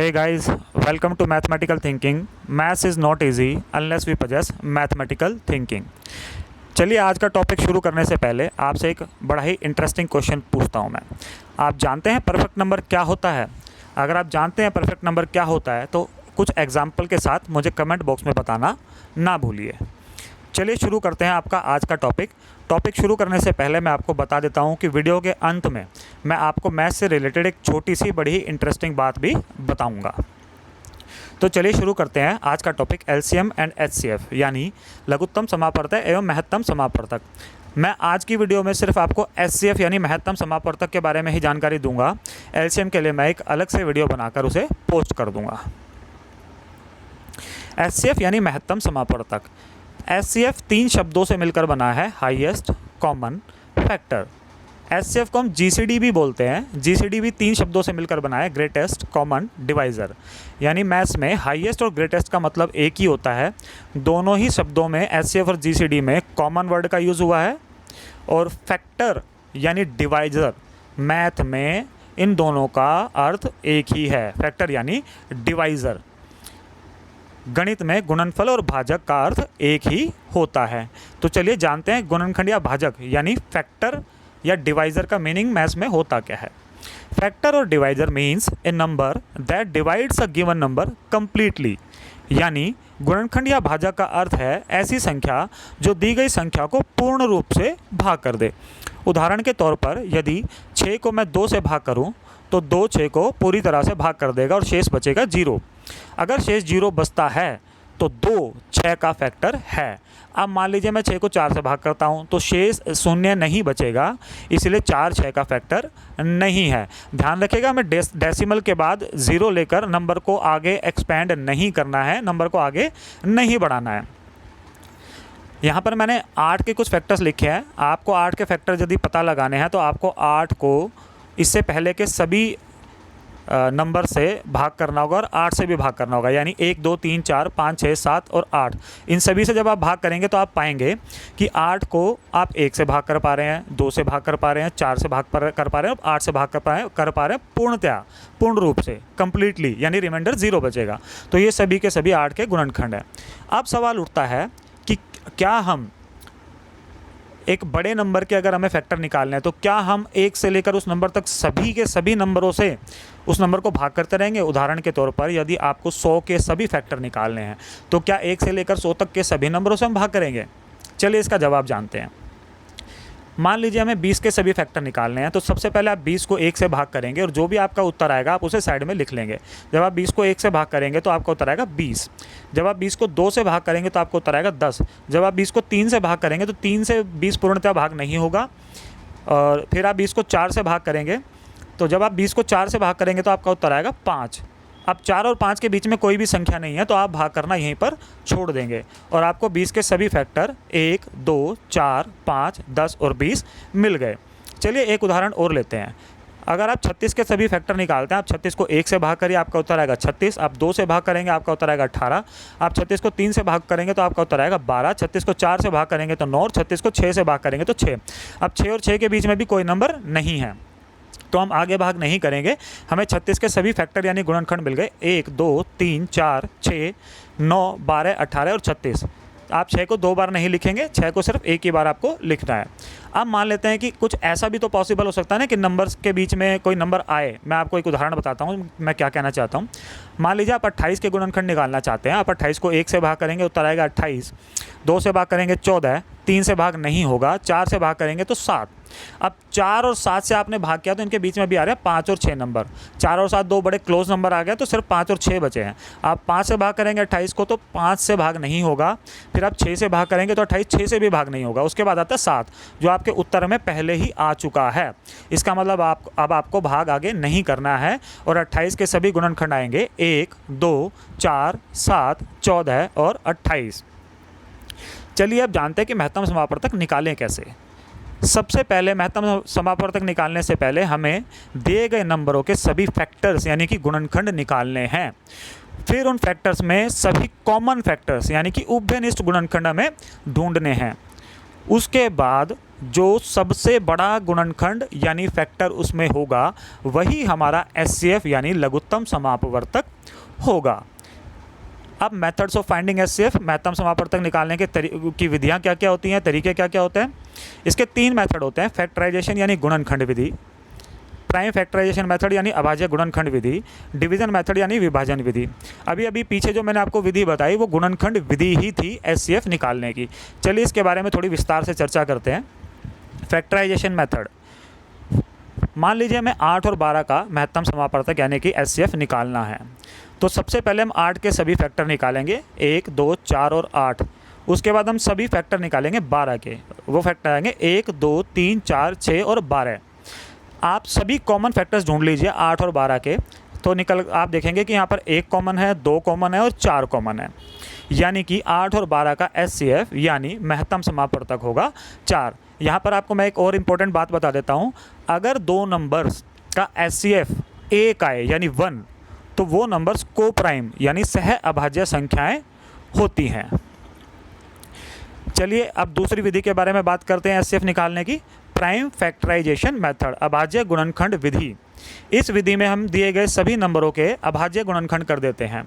Hey guys, welcome to Mathematical Thinking. Maths is not easy unless we possess mathematical thinking. चलिए आज का topic शुरू करने से पहले आपसे एक बड़ा ही इंटरेस्टिंग क्वेश्चन पूछता हूँ मैं। आप जानते हैं परफेक्ट नंबर क्या होता है? अगर आप जानते हैं परफेक्ट नंबर क्या होता है तो कुछ एग्जाम्पल के साथ मुझे कमेंट बॉक्स में बताना ना भूलिए। चलिए शुरू करते हैं आपका आज का टॉपिक शुरू करने से पहले मैं आपको बता देता हूं कि वीडियो के अंत में मैं आपको मैथ्स से रिलेटेड एक छोटी सी बड़ी ही इंटरेस्टिंग बात भी बताऊंगा। तो चलिए शुरू करते हैं आज का टॉपिक एलसीएम एंड एचसीएफ यानी लघुत्तम समापवर्तक एवं महत्तम समापवर्तक। मैं आज की वीडियो में सिर्फ आपको एचसीएफ यानी महत्तम समापवर्तक के बारे में ही जानकारी दूंगा। एलसीएम के लिए मैं एक अलग से वीडियो बनाकर उसे पोस्ट कर दूंगा। एचसीएफ यानी महत्तम समापवर्तक। एचसीएफ 3 शब्दों से मिलकर बना है, हाईएस्ट, कॉमन, फैक्टर। एचसीएफ को हम जीसीडी भी बोलते हैं। जीसीडी भी 3 शब्दों से मिलकर बना है, ग्रेटेस्ट, कॉमन, डिवाइज़र। यानी मैथ्स में हाईएस्ट और ग्रेटेस्ट का मतलब एक ही होता है। दोनों ही शब्दों में एचसीएफ और जीसीडी में कॉमन वर्ड का यूज़ हुआ है और फैक्टर यानी डिवाइज़र मैथ में इन दोनों का अर्थ एक ही है, फैक्टर यानी डिवाइज़र। गणित में गुणनफल और भाजक का अर्थ एक ही होता है। तो चलिए जानते हैं गुणनखंड या भाजक यानी फैक्टर या डिवाइज़र का मीनिंग मैथ्स में होता क्या है। फैक्टर और divisor means A number that divides a given number completely. यानी गुणनखंड या भाजक का अर्थ है ऐसी संख्या जो दी गई संख्या को पूर्ण रूप से भाग कर दे। उदाहरण के तौर पर यदि 6 को मैं 2 से भाग करूं तो 2 6 को पूरी तरह से भाग कर देगा और शेष बचेगा 0। अगर शेष 0 बचता है तो 2 6 का फैक्टर है। अब मान लीजिए मैं 6 को 4 से भाग करता हूं तो शेष 0 नहीं बचेगा, इसलिए 4 6 का फैक्टर नहीं है। ध्यान रखिएगा, मैं डेसिमल के बाद 0 लेकर नंबर को आगे एक्सपेंड नहीं करना है, नंबर को आगे नहीं बढ़ाना है। यहाँ पर मैंने 8 के कुछ फैक्टर्स लिखे हैं। आपको 8 के फैक्टर यदि पता लगाने हैं तो आपको 8 को इससे पहले के सभी नंबर से भाग करना होगा और 8 से भी भाग करना होगा। यानी 1 2 3 4 5 6 7 और 8, इन सभी से जब आप भाग करेंगे तो आप पाएंगे कि 8 को आप 1 से भाग कर पा रहे हैं, 2 से भाग कर पा रहे हैं, 4 से भाग कर पा रहे हैं, 8 से भाग कर पा रहे हैं पूर्णतया, पूर्ण रूप से, कंप्लीटली, यानी रिमाइंडर 0 बचेगा। तो ये सभी के सभी 8 के गुणनखंड हैं। अब सवाल उठता है कि क्या हम एक बड़े नंबर के अगर हमें फैक्टर निकालना है तो क्या हम 1 से लेकर उस नंबर तक सभी के सभी नंबरों से उस नंबर को भाग करते रहेंगे? उदाहरण के तौर पर यदि आपको 100 के सभी फैक्टर निकालने हैं तो क्या 1 से लेकर 100 तक के सभी नंबरों से हम भाग करेंगे? चलिए इसका जवाब जानते हैं। मान लीजिए हमें 20 के सभी फैक्टर निकालने हैं तो सबसे पहले आप 20 को 1 से भाग करेंगे और जो भी आपका उत्तर आएगा आप उसे साइड में लिख लेंगे। जब आप 20 को 1 से भाग करेंगे तो आपका उत्तर आएगा 20। जब आप 20 को 2 से भाग करेंगे तो आपका उत्तर आएगा 10। जब आप 20 को 3 से भाग करेंगे तो 3 से 20 पूर्णतः भाग नहीं होगा। और फिर आप 20 को 4 से भाग करेंगे तो जब आप 20 को 4 से भाग करेंगे तो आपका उत्तर आएगा 5। अब 4 और 5 के बीच में कोई भी संख्या नहीं है तो आप भाग करना यहीं पर छोड़ देंगे और आपको 20 के सभी फैक्टर 1 2 4 5 10 और 20 मिल गए। चलिए एक उदाहरण और लेते हैं। अगर आप 36 के सभी फैक्टर निकालते हैं, आप 36 को 1 से भाग करिए, आपका उत्तर आएगा 36। आप 2 से भाग करेंगे, आपका उत्तर आएगा 18। आप 36 को 3 से भाग करेंगे तो आपका उत्तर आएगा 12। 36 को 4 से भाग करेंगे तो 9 और 36 को 6 से भाग करेंगे तो 6। अब 6 और 6 के बीच में भी कोई नंबर नहीं है तो हम आगे भाग नहीं करेंगे। हमें 36 के सभी फैक्टर यानी गुणनखंड मिल गए, 1 2 3 4 6 9 12 18 और 36। आप 6 को 2 बार नहीं लिखेंगे, 6 को सिर्फ एक ही बार आपको लिखना है। अब मान लेते हैं कि कुछ ऐसा भी तो पॉसिबल हो सकता है ना कि नंबर्स के बीच में कोई नंबर आए। मैं आपको एक उदाहरण बताता हूँ मैं क्या कहना चाहता हूँ। मान लीजिए आप 28 के गुणनखंड निकालना चाहते हैं। आप 28 को 1 से भाग करेंगे, उत्तर आएगा 28। 2 से भाग करेंगे 14, 3 से भाग नहीं होगा, 4 से भाग करेंगे तो 7। अब 4 और 7 से आपने भाग किया तो इनके बीच में भी आ रहा है 5 और 6 नंबर। 4 और 7 दो बड़े क्लोज नंबर आ गए तो सिर्फ 5 और 6 बचे हैं। आप 5 से भाग करेंगे 28 को तो 5 से भाग नहीं होगा। फिर आप 6 से भाग करेंगे तो 28 6 से भी भाग नहीं होगा। उसके बाद आता है 7 जो आपके उत्तर में पहले ही आ चुका है। इसका मतलब अब आपको भाग आगे नहीं करना है और 28 के सभी गुणनखंड आएंगे 1 2 4 7 14 और 28। चलिए अब जानते हैं कि महत्तम समापवर्तक निकालें कैसे। सबसे पहले महत्तम समापवर्तक निकालने से पहले हमें दिए गए नंबरों के सभी फैक्टर्स यानी कि गुणनखंड निकालने हैं। फिर उन फैक्टर्स में सभी कॉमन फैक्टर्स यानी कि उभयनिष्ठ गुणनखंड हमें ढूंढने हैं। उसके बाद जो सबसे बड़ा गुणनखंड यानी फैक्टर उसमें होगा वही हमारा एचसीएफ यानी लघुत्तम समापवर्तक होगा। अब मेथड्स ऑफ फाइंडिंग एचसीएफ, महत्तम समापवर्तक निकालने की विधियाँ क्या क्या होती हैं, तरीके क्या क्या होते हैं। इसके 3 मेथड होते हैं, फैक्टराइजेशन यानी गुणनखंड विधि, प्राइम फैक्टराइजेशन मेथड यानी अभाज्य गुणनखंड विधि, डिवीजन मेथड यानी विभाजन विधि। अभी अभी पीछे जो मैंने आपको विधि बताई वो गुणनखंड विधि ही थी एचसीएफ निकालने की। चलिए इसके बारे में थोड़ी विस्तार से चर्चा करते हैं। फैक्टराइजेशन मेथड, मान लीजिए मैं 8 और 12 का महत्तम समापवर्तक यानी कि एचसीएफ निकालना है, तो सबसे पहले हम 8 के सभी फैक्टर निकालेंगे, 1, 2, 4 और 8। उसके बाद हम सभी फैक्टर निकालेंगे 12 के, वो फैक्टर आएंगे 1, 2, 3, 4, 6 और 12। आप सभी कॉमन फैक्टर्स ढूंढ लीजिए 8 और 12 के, तो आप देखेंगे कि यहाँ पर 1 कॉमन है, 2 कॉमन है और 4 कॉमन है, यानी कि 8 और 12 का एचसीएफ यानी महत्तम समापवर्तक होगा 4। यहाँ पर आपको मैं एक और इम्पोर्टेंट बात बता देता हूँ, अगर 2 नंबर्स का एचसीएफ 1 आए यानी 1, तो वो नंबर्स को प्राइम यानी सह अभाज्य संख्याएं होती हैं। चलिए अब दूसरी विधि के बारे में बात करते हैं एचसीएफ निकालने की, प्राइम फैक्टराइजेशन मेथड, अभाज्य गुणनखंड विधि। इस विधि में हम दिए गए सभी नंबरों के अभाज्य गुणनखंड कर देते हैं।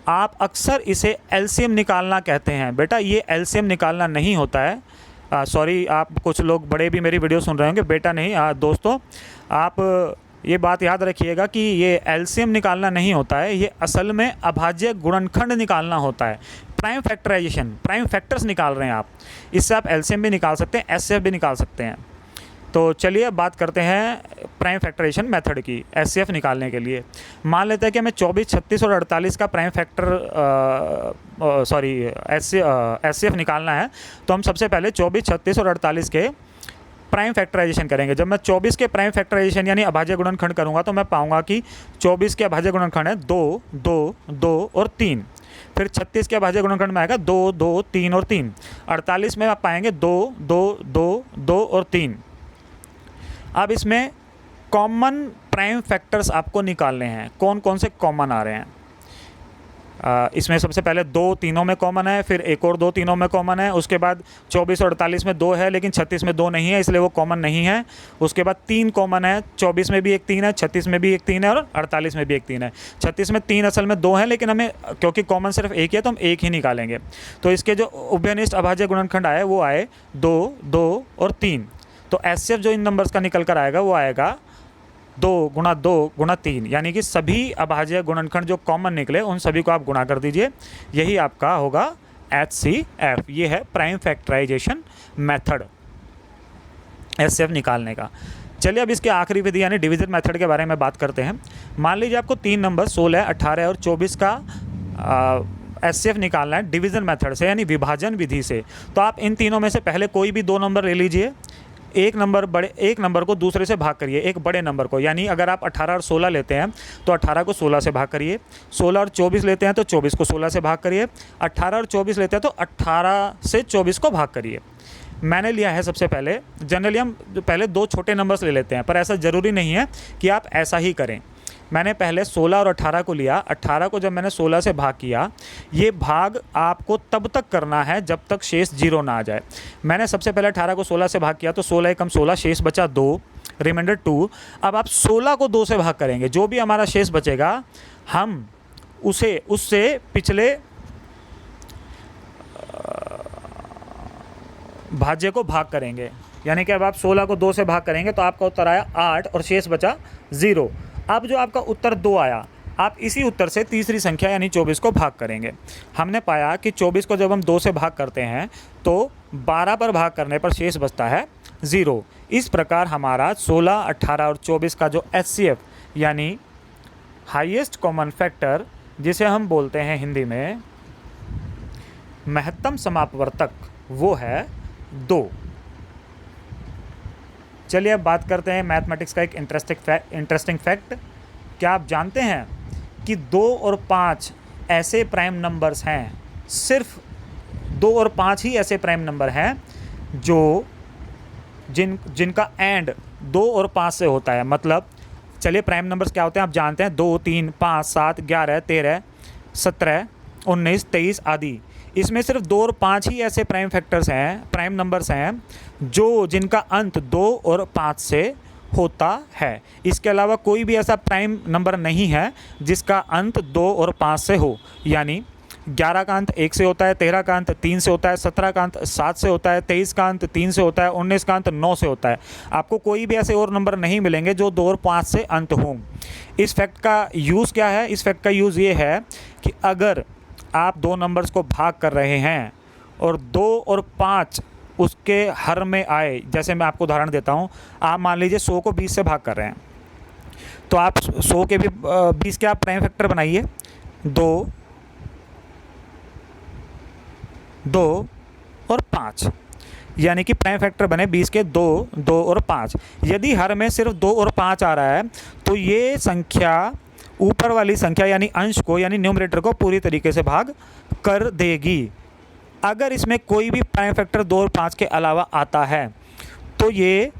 आप अक्सर इसे एलसीएम निकालना कहते हैं, बेटा ये एलसीएम निकालना नहीं होता है। सॉरी, आप कुछ लोग बड़े भी मेरी वीडियो सुन रहे होंगे, बेटा नहीं, दोस्तों आप ये बात याद रखिएगा कि ये एलसीएम निकालना नहीं होता है, ये असल में अभाज्य गुणनखंड निकालना होता है। प्राइम फैक्टराइजेशन, प्राइम फैक्टर्स निकाल रहे हैं आप, इससे आप एलसीएम भी निकाल सकते हैं, एचसीएफ भी निकाल सकते हैं। तो चलिए अब बात करते हैं प्राइम फैक्टराइजेशन मेथड की एचसीएफ निकालने के लिए। मान लेते हैं कि हमें 24, 36 और 48 का प्राइम फैक्टर एचसीएफ निकालना है, तो हम सबसे पहले 24, 36 और 48 के प्राइम फैक्टराइजेशन करेंगे। जब मैं 24 के प्राइम फैक्टराइजेशन यानी अभाज्य गुणनखंड करूँगा तो मैं पाऊँगा कि 24 के अभाज्य गुणनखंड है 2, 2, 2 और 3। फिर 36 के अभाज्य गुणनखंड में आएगा 2, 2, 3 और 3। 48 में आप पाएंगे 2, 2, 2, 2 और 3। अब इसमें कॉमन प्राइम फैक्टर्स आपको निकालने हैं, कौन कौन से कॉमन आ रहे हैं। इसमें सबसे पहले 2 तीनों में कॉमन है, फिर एक और 2 तीनों में कॉमन है, उसके बाद 24 और 48 में 2 है लेकिन 36 में 2 नहीं है इसलिए वो कॉमन नहीं है। उसके बाद 3 कॉमन है, 24 में भी एक 3 है, 36 में भी एक 3 है और 48 में भी एक 3 है। 36 में 3 असल में 2 है लेकिन हमें क्योंकि कॉमन सिर्फ एक ही है तो हम एक ही निकालेंगे। तो इसके जो उभयनिष्ठ अभाज्य गुणनखंड आए वो आए 2, 2 और 3। तो एचसीएफ जो इन नंबर्स का निकल कर आएगा वो आएगा 2 गुणा 2 गुणा 3, यानी कि सभी अभाज्य गुणनखंड जो कॉमन निकले उन सभी को आप गुणा कर दीजिए, यही आपका होगा एचसीएफ। ये है प्राइम फैक्टराइजेशन मेथड एचसीएफ निकालने का। चलिए अब इसके आखिरी विधि यानी डिवीजन मेथड के बारे में बात करते हैं। मान लीजिए आपको 3 नंबर 16, 18 और 24 का एचसीएफ निकालना है डिवीजन मेथड से यानी विभाजन विधि से। तो आप इन तीनों में से पहले कोई भी 2 नंबर ले लीजिए, एक नंबर को दूसरे से भाग करिए, एक बड़े नंबर को, यानी अगर आप 18 और 16 लेते हैं तो 18 को 16 से भाग करिए, 16 और 24 लेते हैं तो 24 को 16 से भाग करिए, 18 और 24 लेते हैं तो 18 से 24 को भाग करिए। मैंने लिया है सबसे पहले, जनरली हम पहले 2 छोटे नंबर्स ले लेते हैं पर ऐसा ज़रूरी नहीं है कि आप ऐसा ही करें। मैंने पहले 16 और 18 को लिया, 18 को जब मैंने 16 से भाग किया, ये भाग आपको तब तक करना है जब तक शेष 0 ना आ जाए। मैंने सबसे पहले 18 को 16 से भाग किया तो 16 एकम 16, शेष बचा 2, रिमाइंडर 2। अब आप 16 को 2 से भाग करेंगे, जो भी हमारा शेष बचेगा हम उससे पिछले भाज्य को भाग करेंगे, यानी कि अब आप 16 को 2 से भाग करेंगे तो आपका उत्तर आया 8 और शेष बचा 0। अब जो आपका उत्तर 2 आया, आप इसी उत्तर से तीसरी संख्या यानी 24 को भाग करेंगे। हमने पाया कि 24 को जब हम 2 से भाग करते हैं तो 12 पर भाग करने पर शेष बचता है 0। इस प्रकार हमारा 16, 18 और 24 का जो एचसीएफ यानी हाईएस्ट कॉमन फैक्टर, जिसे हम बोलते हैं हिंदी में महत्तम समापवर्तक, वो है 2। चलिए अब बात करते हैं मैथमेटिक्स का एक इंटरेस्टिंग फैक्ट। क्या आप जानते हैं कि 2 और 5 ऐसे प्राइम नंबर्स हैं, सिर्फ 2 और 5 ही ऐसे प्राइम नंबर हैं जो जिनका एंड 2 और 5 से होता है। मतलब चलिए प्राइम नंबर्स क्या होते हैं आप जानते हैं, 2, 3, 5, 7, 11, 13, 17, 19, 23 आदि। इसमें सिर्फ 2 और 5 ही ऐसे प्राइम फैक्टर्स हैं, प्राइम नंबर्स हैं जिनका अंत 2 और 5 से होता है। इसके अलावा कोई भी ऐसा प्राइम नंबर नहीं है जिसका अंत 2 और 5 से हो। यानी 11 का अंत 1 से होता है, 13 का अंत 3 से होता है, 17 का अंत 7 से होता है, 23 का अंत 3 से होता है, 19 का अंत 9 से होता है। आपको कोई भी ऐसे और नंबर नहीं मिलेंगे जो 2 और 5 से अंत हों। इस फैक्ट का यूज़ क्या है? इस फैक्ट का यूज़ ये है कि अगर आप 2 नंबर्स को भाग कर रहे हैं और 2 और 5 उसके हर में आए, जैसे मैं आपको उदाहरण देता हूँ, आप मान लीजिए 100 को 20 से भाग कर रहे हैं, तो आप 100 के भी 20 के आप प्राइम फैक्टर बनाइए, 2 और 5, यानी कि प्राइम फैक्टर बने 20 के 2 और 5। यदि हर में सिर्फ 2 और 5 आ रहा है तो ये संख्या ऊपर वाली संख्या यानी अंश को, यानी न्यूमरेटर को पूरी तरीके से भाग कर देगी। अगर इसमें कोई भी प्राइम फैक्टर 2 और 5 के अलावा आता है तो ये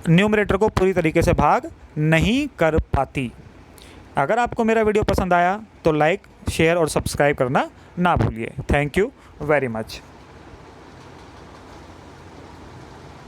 न्यूमरेटर को पूरी तरीके से भाग नहीं कर पाती। अगर आपको मेरा वीडियो पसंद आया तो लाइक, शेयर और सब्सक्राइब करना ना भूलिए। Thank you very much.